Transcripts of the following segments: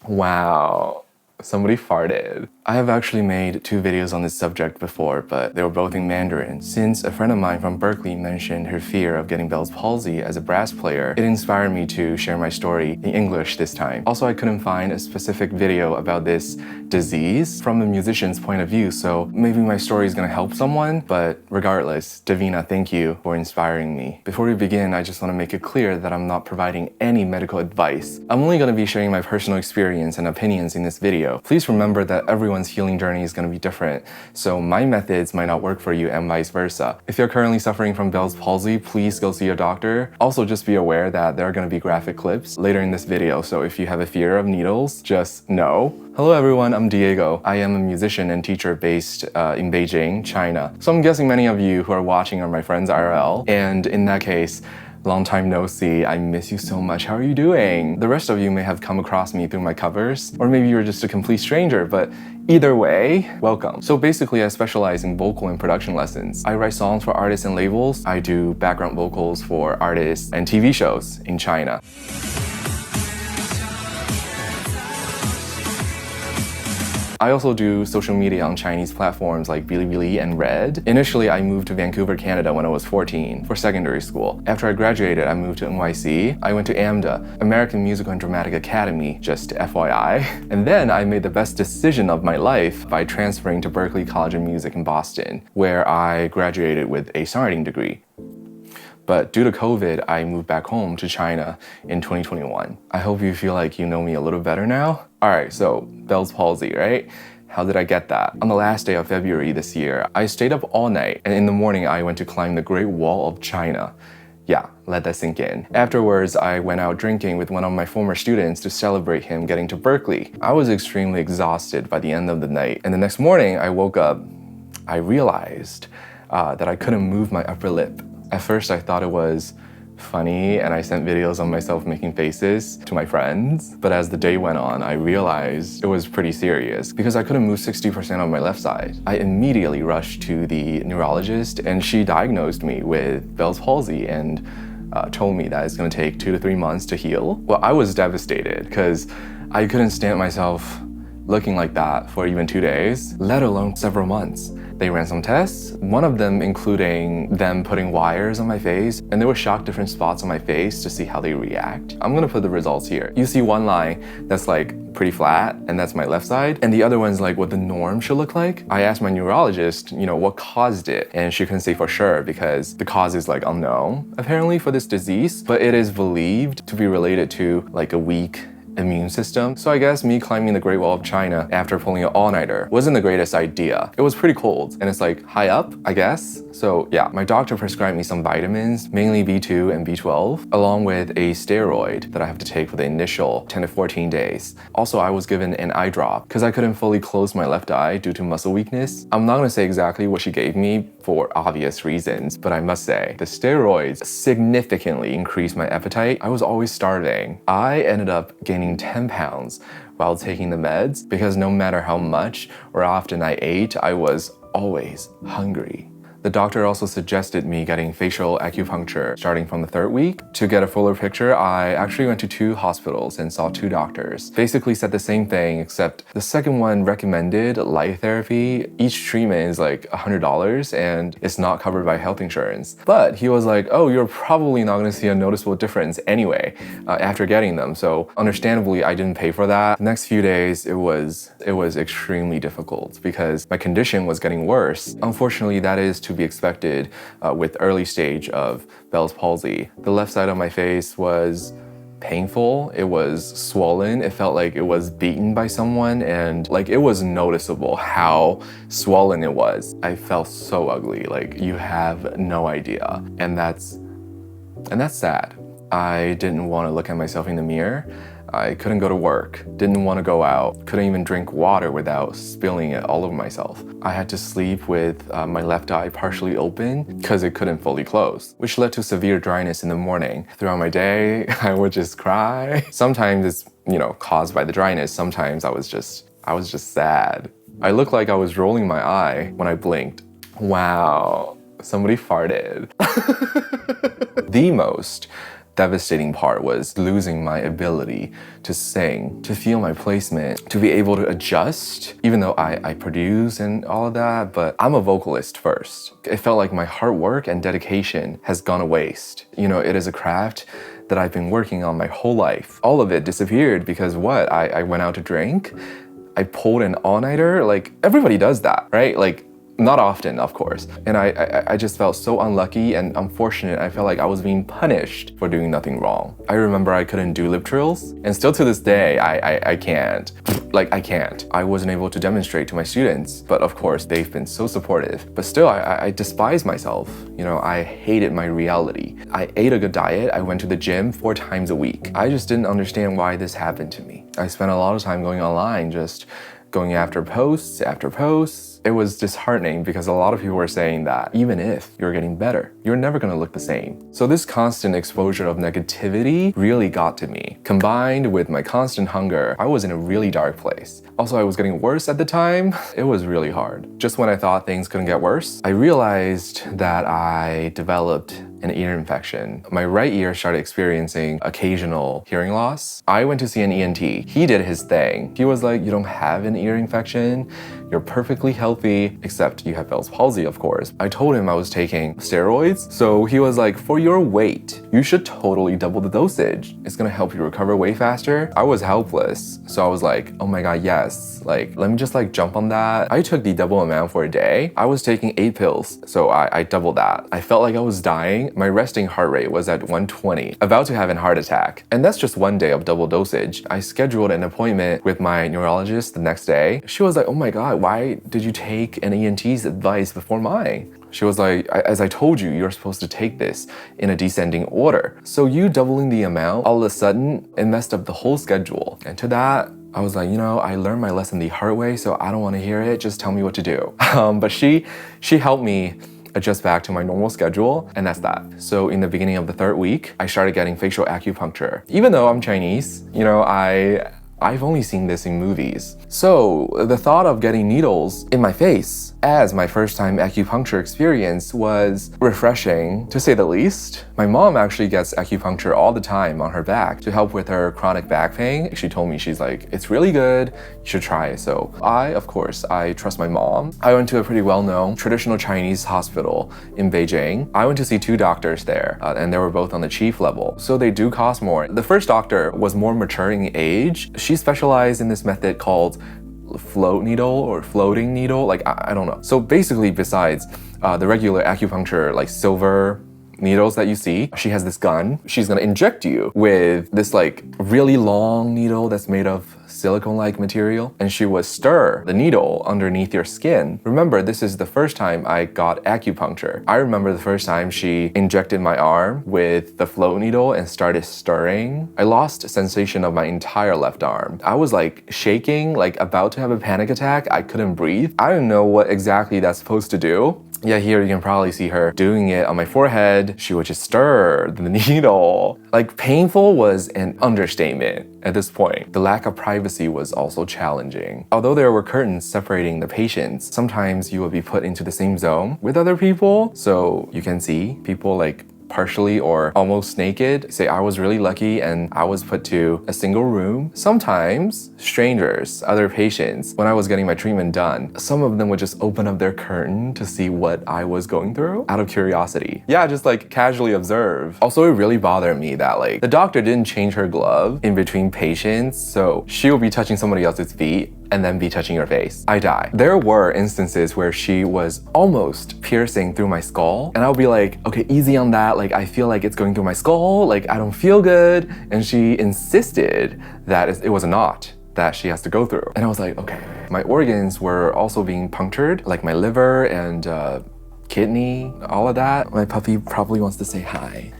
Wow, somebody farted. I have actually made 2 videos on this subject before, but they were both in Mandarin. Since a friend of mine from Berkeley mentioned her fear of getting Bell's palsy as a brass player, it inspired me to share my story in English this time. Also, I couldn't find a specific video about this disease from a musician's point of view, so maybe my story is gonna help someone, but regardless, Devina, thank you for inspiring me. Before we begin, I just wanna make it clear that I'm not providing any medical advice. I'm only gonna be sharing my personal experience and opinions in this video. Please remember that everyone's healing journey is going to be different, so my methods might not work for you and vice versa. If you're currently suffering from Bell's palsy, please go see your doctor. Also, just be aware that there are going to be graphic clips later in this video, so if you have a fear of needles, just know. Hello everyone, I'm Diego. I am a musician and teacher based in Beijing, China. So I'm guessing many of you who are watching are my friends IRL, and in that case, long time no see, I miss you so much, how are you doing? The rest of you may have come across me through my covers, or maybe you're just a complete stranger, but either way, welcome. So basically I specialize in vocal and production lessons. I write songs for artists and labels. I do background vocals for artists and TV shows in China. I also do social media on Chinese platforms like Bilibili and Red. Initially, I moved to Vancouver, Canada when I was 14 for secondary school. After I graduated, I moved to NYC. I went to AMDA, American Musical and Dramatic Academy, just FYI. And then I made the best decision of my life by transferring to Berklee College of Music in Boston, where I graduated with a songwriting degree. But due to COVID, I moved back home to China in 2021. I hope you feel like you know me a little better now. All right, so Bell's palsy, right? How did I get that? On the last day of February this year, I stayed up all night, and in the morning, I went to climb the Great Wall of China. Yeah, let that sink in. Afterwards, I went out drinking with one of my former students to celebrate him getting to Berkeley. I was extremely exhausted by the end of the night, and the next morning, I woke up, I realized that I couldn't move my upper lip. At first, I thought it was funny, and I sent videos of myself making faces to my friends. But as the day went on, I realized it was pretty serious because I couldn't move 60% of my left side. I immediately rushed to the neurologist, and she diagnosed me with Bell's palsy and told me that it's gonna take 2 to 3 months to heal. Well, I was devastated because I couldn't stand myself looking like that for even 2 days, let alone several months. They ran some tests, one of them including them putting wires on my face, and they would shock different spots on my face to see how they react. I'm gonna put the results here. You see one line that's like pretty flat, and that's my left side, and the other one's like what the norm should look like. I asked my neurologist, what caused it, and she couldn't say for sure because the cause is like unknown, apparently, for this disease, but it is believed to be related to like a weak immune system. So I guess me climbing the Great Wall of China after pulling an all-nighter wasn't the greatest idea. It was pretty cold, and it's like high up, I guess. So yeah, my doctor prescribed me some vitamins, mainly B2 and B12, along with a steroid that I have to take for the initial 10 to 14 days. Also, I was given an eye drop because I couldn't fully close my left eye due to muscle weakness. I'm not gonna say exactly what she gave me for obvious reasons, but I must say, the steroids significantly increased my appetite. I was always starving. I ended up gaining 10 pounds while taking the meds because no matter how much or often I ate, I was always hungry. The doctor also suggested me getting facial acupuncture starting from the 3rd week. To get a fuller picture, I actually went to 2 hospitals and saw 2 doctors. Basically said the same thing, except the second one recommended light therapy. Each treatment is like $100 and it's not covered by health insurance. But he was like, oh, you're probably not gonna see a noticeable difference anyway after getting them. So understandably, I didn't pay for that. The next few days, it was extremely difficult because my condition was getting worse. Unfortunately, that is to be expected with early stage of Bell's palsy. The left side of my face was painful, it was swollen, it felt like it was beaten by someone, and like it was noticeable how swollen it was. I felt so ugly, like you have no idea. And that's sad. I didn't want to look at myself in the mirror. I couldn't go to work, didn't want to go out, couldn't even drink water without spilling it all over myself. I had to sleep with my left eye partially open because it couldn't fully close, which led to severe dryness in the morning. Throughout my day, I would just cry. Sometimes it's, caused by the dryness. Sometimes I was just sad. I looked like I was rolling my eye when I blinked. Wow, somebody farted. The most devastating part was losing my ability to sing, to feel my placement, to be able to adjust, even though I produce and all of that, but I'm a vocalist first. It felt like my hard work and dedication has gone to waste. You know, it is a craft that I've been working on my whole life. All of it disappeared because what? I went out to drink, I pulled an all-nighter, like everybody does that, right? Like, not often, of course. And I just felt so unlucky and unfortunate. I felt like I was being punished for doing nothing wrong. I remember I couldn't do lip trills, and still to this day, I can't. Like, I can't. I wasn't able to demonstrate to my students, but of course, they've been so supportive. But still, I despise myself. You know, I hated my reality. I ate a good diet. I went to the gym 4 times a week. I just didn't understand why this happened to me. I spent a lot of time going online, just going after posts after posts. It was disheartening because a lot of people were saying that even if you're getting better, you're never gonna look the same. So this constant exposure of negativity really got to me. Combined with my constant hunger, I was in a really dark place. Also, I was getting worse at the time. It was really hard. Just when I thought things couldn't get worse, I realized that I developed an ear infection. My right ear started experiencing occasional hearing loss. I went to see an ENT. He did his thing. He was like, you don't have an ear infection. You're perfectly healthy, except you have Bell's palsy, of course. I told him I was taking steroids. So he was like, for your weight, you should totally double the dosage. It's gonna help you recover way faster. I was helpless. So I was like, oh my God, yes. Like, let me just like jump on that. I took the double amount for a day. I was taking 8 pills. So I doubled that. I felt like I was dying. My resting heart rate was at 120, about to have a heart attack. And that's just one day of double dosage. I scheduled an appointment with my neurologist the next day. She was like, oh my God, why did you take an ENT's advice before mine? She was like, as I told you, you're supposed to take this in a descending order. So you doubling the amount, all of a sudden, it messed up the whole schedule. And to that, I was like, you know, I learned my lesson the hard way, so I don't want to hear it. Just tell me what to do. But she helped me adjust back to my normal schedule, and that's that. So in the beginning of the 3rd week, I started getting facial acupuncture. Even though I'm Chinese, you know, I've only seen this in movies. So the thought of getting needles in my face as my first time acupuncture experience was refreshing, to say the least. My mom actually gets acupuncture all the time on her back to help with her chronic back pain. She told me, she's like, it's really good, you should try it. So of course, I trust my mom. I went to a pretty well-known traditional Chinese hospital in Beijing. I went to see 2 doctors there, and they were both on the chief level. So they do cost more. The first doctor was more mature in age. She specialized in this method called float needle or floating needle, like I don't know. So basically, besides the regular acupuncture, like silver needles that you see, she has this gun. She's gonna inject you with this like really long needle that's made of silicone-like material, and she would stir the needle underneath your skin. Remember, this is the first time I got acupuncture. I remember the first time she injected my arm with the float needle and started stirring. I lost sensation of my entire left arm. I was like shaking, like about to have a panic attack. I couldn't breathe. I didn't know what exactly that's supposed to do. Yeah, here you can probably see her doing it on my forehead. She would just stir the needle. Like, painful was an understatement at this point. The lack of privacy was also challenging. Although there were curtains separating the patients, sometimes you would be put into the same zone with other people. So you can see people like partially or almost naked. Say I was really lucky and I was put to a single room. Sometimes strangers, other patients, when I was getting my treatment done, some of them would just open up their curtain to see what I was going through out of curiosity. Yeah, just like casually observe. Also, it really bothered me that like the doctor didn't change her glove in between patients, so she would be touching somebody else's feet and then be touching your face. I die. There were instances where she was almost piercing through my skull, and I'll be like, okay, easy on that. Like, I feel like it's going through my skull. Like, I don't feel good. And she insisted that it was a knot that she has to go through. And I was like, okay. My organs were also being punctured, like my liver and kidney, all of that. My puppy probably wants to say hi.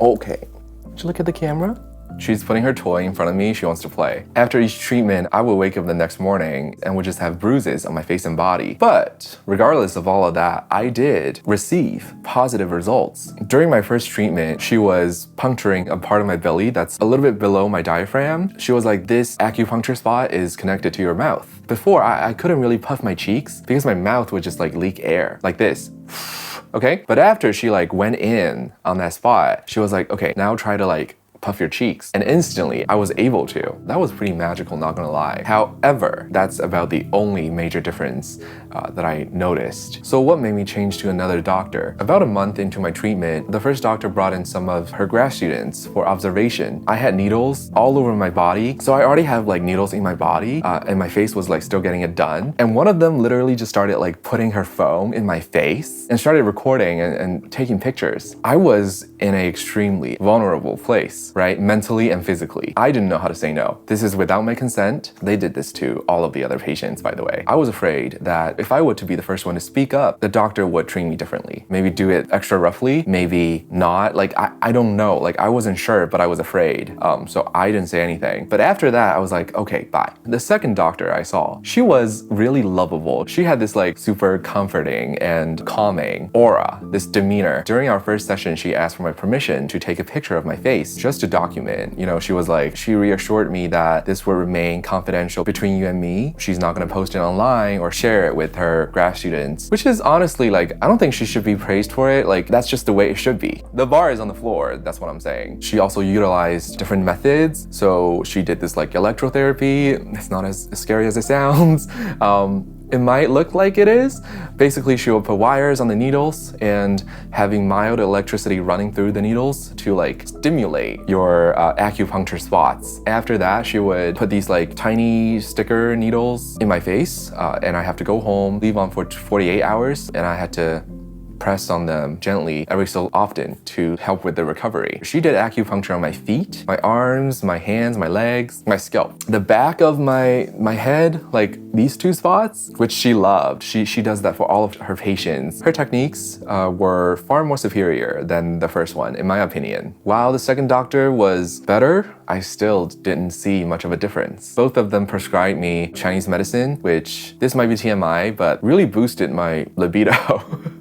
Okay. Did you look at the camera? She's putting her toy in front of me. She wants to play. After each treatment, I would wake up the next morning and would just have bruises on my face and body. But regardless of all of that, I did receive positive results. During my first treatment, she was puncturing a part of my belly that's a little bit below my diaphragm. She was like, this acupuncture spot is connected to your mouth. Before, I couldn't really puff my cheeks because my mouth would just like leak air like this. okay? But after she like went in on that spot, she was like, okay, now try to like puff your cheeks. And instantly I was able to. That was pretty magical, not gonna lie. However, that's about the only major difference that I noticed. So what made me change to another doctor? About a month into my treatment, the first doctor brought in some of her grad students for observation. I had needles all over my body. So I already have like needles in my body and my face was like still getting it done. And one of them literally just started like putting her phone in my face and started recording and taking pictures. I was in an extremely vulnerable place, right? Mentally and physically. I didn't know how to say no. This is without my consent. They did this to all of the other patients, by the way. I was afraid that if I were to be the first one to speak up, the doctor would treat me differently. Maybe do it extra roughly, maybe not. Like, I don't know. Like, I wasn't sure, but I was afraid. So I didn't say anything. But after that, I was like, okay, bye. The second doctor I saw, she was really lovable. She had this like super comforting and calming aura, this demeanor. During our first session, she asked for my permission to take a picture of my face just to document. You know, she was like, she reassured me that this will remain confidential between you and me. She's not gonna post it online or share it with her grad students, which is honestly like, I don't think she should be praised for it. Like, that's just the way it should be. The bar is on the floor, that's what I'm saying. She also utilized different methods. So she did this like electrotherapy. It's not as scary as it sounds. It might look like it is. Basically, she will put wires on the needles and having mild electricity running through the needles to like stimulate your acupuncture spots. After that, she would put these like tiny sticker needles in my face and I have to go home, leave on for 48 hours, and I had to press on them gently every so often to help with the recovery. She did acupuncture on my feet, my arms, my hands, my legs, my scalp. The back of my head, like these two spots, which she loved. She does that for all of her patients. Her techniques were far more superior than the first one, in my opinion. While the second doctor was better, I still didn't see much of a difference. Both of them prescribed me Chinese medicine, which this might be TMI, but really boosted my libido.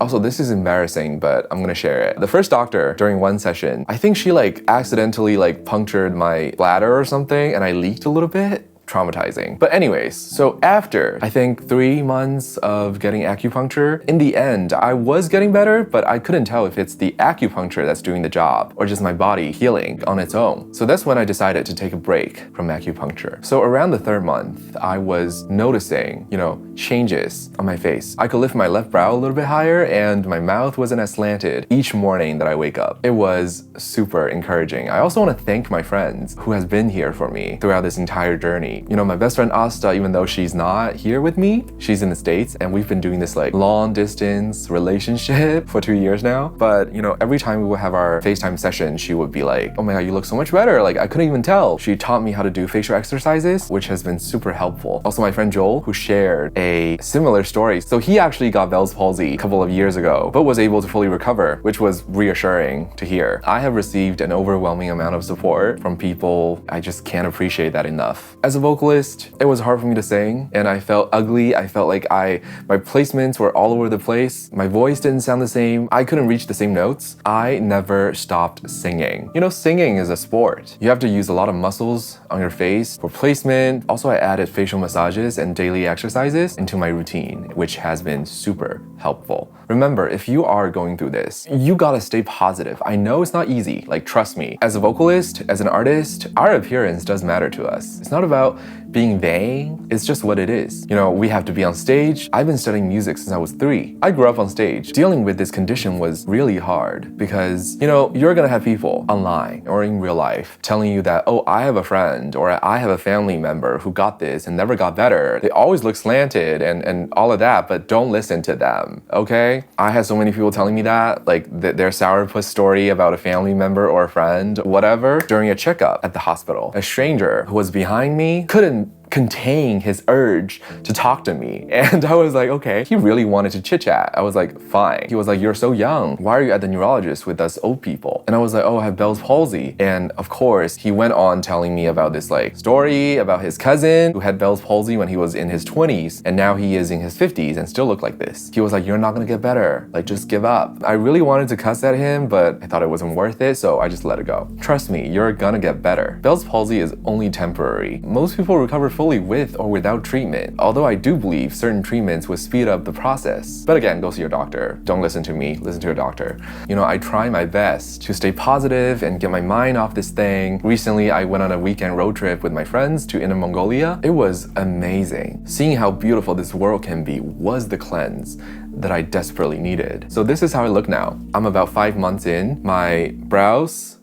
Also, this is embarrassing, but I'm gonna share it. The first doctor, during one session, I think she like accidentally like punctured my bladder or something and I leaked a little bit. Traumatizing. But anyways, so after I think 3 months of getting acupuncture, in the end, I was getting better, but I couldn't tell if it's the acupuncture that's doing the job or just my body healing on its own. So that's when I decided to take a break from acupuncture. So around the 3rd month, I was noticing, you know, changes on my face. I could lift my left brow a little bit higher and my mouth wasn't as slanted each morning that I wake up. It was super encouraging. I also want to thank my friends who has been here for me throughout this entire journey. You know, my best friend Asta, even though she's not here with me, she's in the States and we've been doing this like long distance relationship for 2 years now. But you know, every time we would have our FaceTime session, she would be like, oh my God, you look so much better. Like I couldn't even tell. She taught me how to do facial exercises, which has been super helpful. Also my friend Joel, who shared a similar story. So he actually got Bell's palsy a couple of years ago, but was able to fully recover, which was reassuring to hear. I have received an overwhelming amount of support from people. I just can't appreciate that enough. As a vocalist, it was hard for me to sing and I felt ugly. I felt like my placements were all over the place. My voice didn't sound the same. I couldn't reach the same notes. I never stopped singing. You know, singing is a sport. You have to use a lot of muscles on your face for placement. Also, I added facial massages and daily exercises into my routine, which has been super helpful. Remember, if you are going through this, you gotta stay positive. I know it's not easy, like trust me. As a vocalist, as an artist, our appearance does matter to us. It's not about being vain, it's just what it is. You know, we have to be on stage. I've been studying music since I was 3. I grew up on stage. Dealing with this condition was really hard because, you know, you're gonna have people online or in real life telling you that, oh, I have a friend or I have a family member who got this and never got better. They always look slanted and all of that, but don't listen to them, okay? I had so many people telling me that, like their sourpuss story about a family member or a friend, whatever, during a checkup at the hospital. A stranger who was behind me couldn't contain his urge to talk to me. And I was like, okay, he really wanted to chit chat. I was like, fine. He was like, you're so young. Why are you at the neurologist with us old people? And I was like, oh, I have Bell's palsy. And of course, he went on telling me about this like story about his cousin who had Bell's palsy when he was in his 20s. And now he is in his 50s and still look like this. He was like, you're not gonna get better. Like, just give up. I really wanted to cuss at him, but I thought it wasn't worth it. So I just let it go. Trust me, you're gonna get better. Bell's palsy is only temporary. Most people recover fully fully with or without treatment, although I do believe certain treatments would speed up the process. But again, go see your doctor. Don't listen to me, listen to your doctor. You know, I try my best to stay positive and get my mind off this thing. Recently, I went on a weekend road trip with my friends to Inner Mongolia. It was amazing. Seeing how beautiful this world can be was the cleanse that I desperately needed. So this is how I look now. I'm about 5 months in. My brows,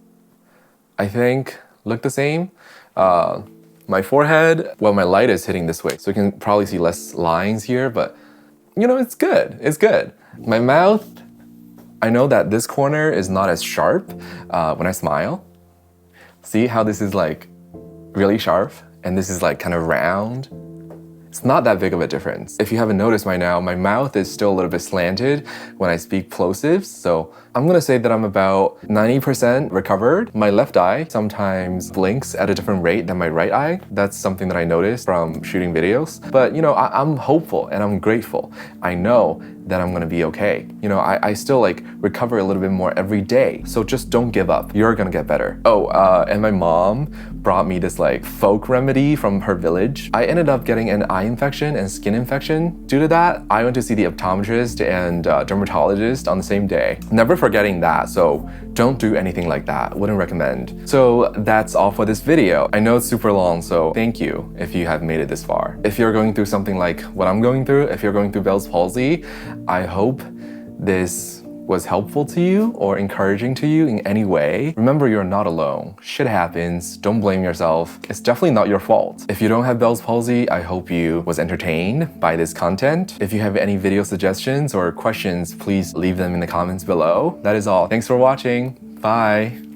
I think, look the same. My forehead, well, my light is hitting this way, so you can probably see less lines here, but you know, it's good. It's good. My mouth, I know that this corner is not as sharp when I smile. See how this is like really sharp and this is like kind of round? It's not that big of a difference. If you haven't noticed by now, my mouth is still a little bit slanted when I speak plosives, so I'm gonna say that I'm about 90% recovered. My left eye sometimes blinks at a different rate than my right eye. That's something that I noticed from shooting videos. But you know, I'm hopeful and I'm grateful. I know that I'm gonna be okay. You know, I still like recover a little bit more every day. So just don't give up. You're gonna get better. Oh, and my mom brought me this like folk remedy from her village. I ended up getting an eye infection and skin infection. Due to that, I went to see the optometrist and dermatologist on the same day. Never forgetting that, so don't do anything like that. Wouldn't recommend. So that's all for this video. I know it's super long, so thank you if you have made it this far. If you're going through something like what I'm going through, if you're going through Bell's palsy, I hope this was helpful to you or encouraging to you in any way. Remember, you're not alone. Shit happens. Don't blame yourself. It's definitely not your fault. If you don't have Bell's palsy, I hope you was entertained by this content. If you have any video suggestions or questions, please leave them in the comments below. That is all. Thanks for watching. Bye.